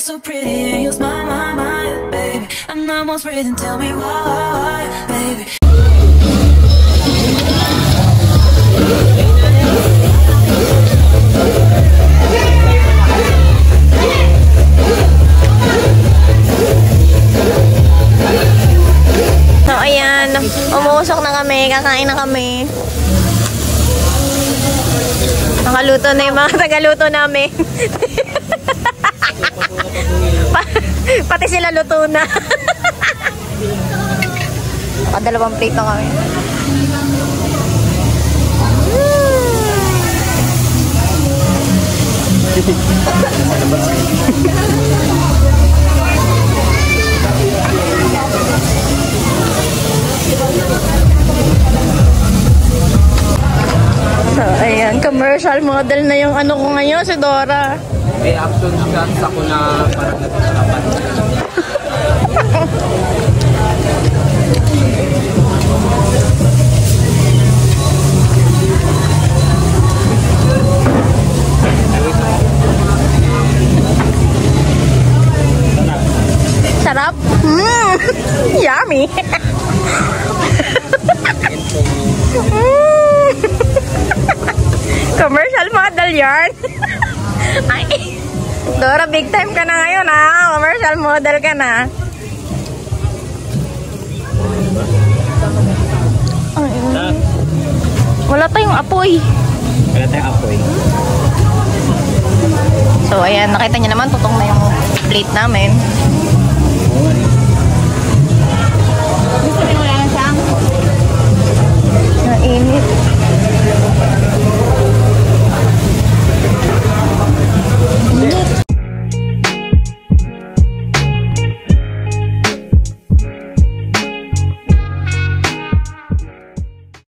so pretty and you smile my mind, baby. I'm almost breathing, tell me why, baby. So ayan, umusok na kami, kakain na kami. Nakaluto na yung mga tagaluto namin. Pati sila luto na. Nakadalawang plate na kami. So, ayan, commercial model na yung ano ko ngayon, si Dora. May action shots ako na parang nagkakapan. Sarap? Yummy! Commercial model yarn. Ay, Dora, big time ka na ngayon, ha? Commercial model ka na. Ay, wala tayong apoy. Wala tayong apoy. So, ayan, nakita niyo naman, tutong na yung plate namin. Gusto niyo wala na siyang? Nainit.